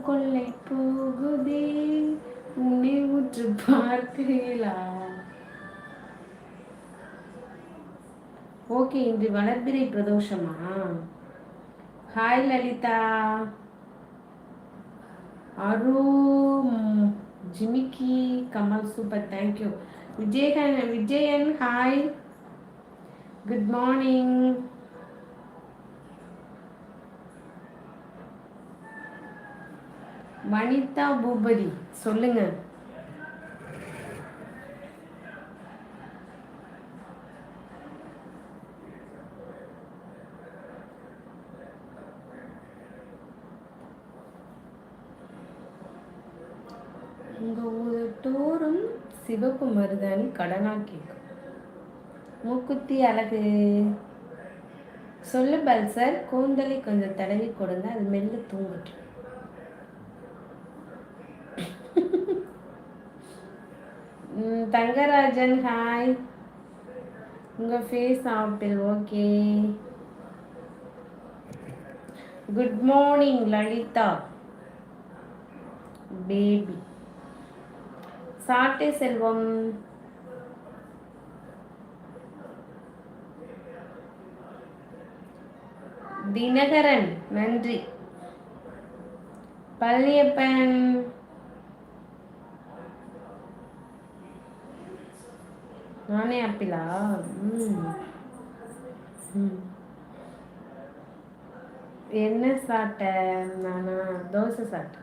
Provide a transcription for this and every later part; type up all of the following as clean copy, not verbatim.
கொள்ளை போகுதே உன்னை உற்று பார்க்கிறீர்களா? ஓகே, இன்று வளர்பிறை பிரதோஷமா? ஹாய் லலிதா, அரு, ஜிமிக்கி, Kamal super, thank you. Vijayan hi, good morning. Vanitha Boopathi சொல்லுங்க. உங்க ஊட்டோறும் சிவப்பு மருதாணி கடனா கேட்கும். மூக்குத்தி அழகு சொல்லு பல்சர், கூந்தலை கொஞ்சம் தடவி கொடுங்க, அது மெல்ல தூங்கட்டும். தங்கராஜன் ஹாய், உங்க face apple. Okay, good morning Lalitha baby. சாட்டை செல்வம், தினகரன் நன்றி. பழனியப்பன், நானே ஆப்பிளா? என்ன சாட்டை? நானா தோசை சாட்டை.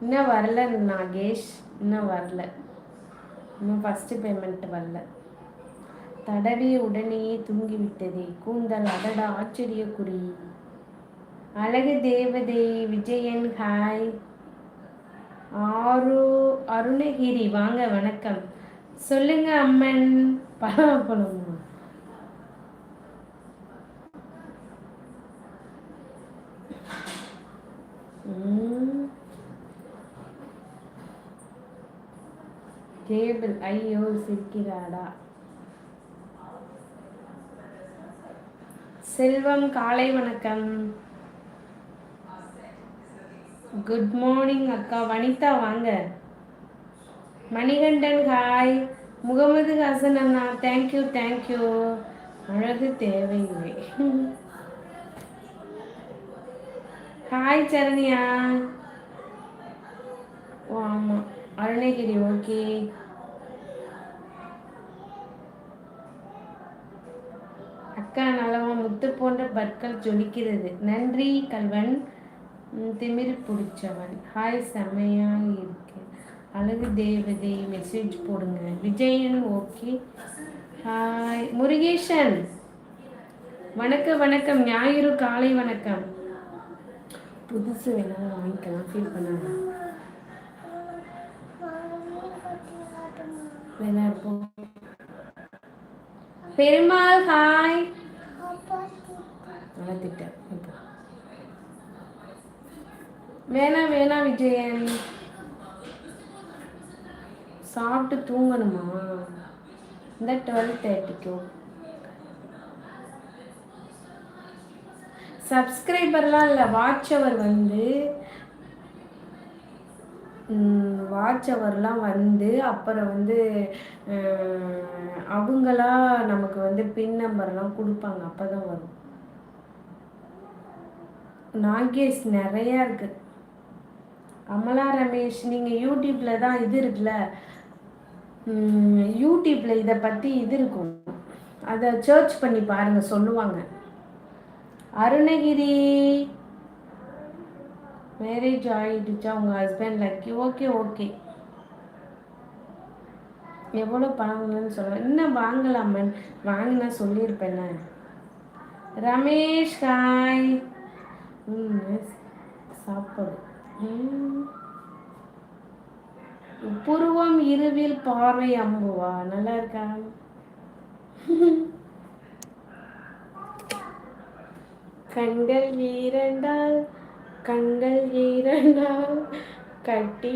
இன்னும் வரல நாகேஷ், இன்னும் வரல, இன்னும் ஃபஸ்ட்டு பேமெண்ட் வரல. தடவிய உடனேயே தூங்கிவிட்டதே கூந்தல், அடடா ஆச்சரிய குறி. அழகு தேவதை விஜயன் ஹாய். அருணகிரி வாங்க, வணக்கம். சொல்லுங்க அம்மன். பழமா? கேபிள், ஐயோ சிரிக்கிறாடா. செல்வம் காலை வணக்கம். குட் மார்னிங் அக்கா. வனிதா வாங்க. மணிகண்டன் ஹாய். முகமது ஹசன் அண்ணா தேங்க்யூ தேங்க்யூ. அழகு தேவையில்லை. ஹாய் சரண்யா. ஓ ஆமாம், அருணகிரி. ஓகே, அக்கா நலமா? முத்து போன்ற பற்கள் ஜொலிக்கிறது. நன்றி கல்வன். திமிரு பிடிச்சவன் ஹாய், செம்மையா இருக்கு. அழகு தேவதை மெசேஜ் போடுங்க. Vijayan okay hi. முருகேசன் வணக்கம் வணக்கம். ஞாயிறு காலை வணக்கம். புதுசு வேணாலும் வாங்கிக்கலாம், ஃபீல் பண்ணாங்க. வேணா இருப்போம். பெருமாள் ஹாய். நல்லா திட்ட. வேணாம் வேணாம் விஜயன். சாப்பிட்டு தூங்கணுமா? இந்த 12:30க்கு. சப்ஸ்கிரைபர்லாம் இல்லை, வாட்ச் அவர் வந்து வாட்ச் அவர்லாம் வந்து அப்புறம் வந்து அவங்களா நமக்கு வந்து பின் நம்பர்லாம் கொடுப்பாங்க, அப்போ தான் வரும். நாகேஷ் நிறையா இருக்குது. அமலா ரமேஷ், நீங்கள் யூடியூப்பில் தான் இது இருக்குல்ல, யூடியூப்பில் இதை பற்றி இது இருக்கும், அதை சர்ச் பண்ணி பாருங்கள், சொல்லுவாங்க. அருணகிரி மேரேஜ் ஆகிடுச்சா உங்கள் ஹஸ்பண்ட்? லக்கி. Okay okay. எவ்வளோ பணம்னு சொல்ல, இன்னும் வாங்கலாமன், வாங்கினா சொல்லியிருப்பேன்ன. ரமேஷ் ஹாய். சாப்பாடு. புருவம் இருவில் பார்வை அம்புவா. நல்லா இருக்கா? கண்கள் இரண்டால் கட்டி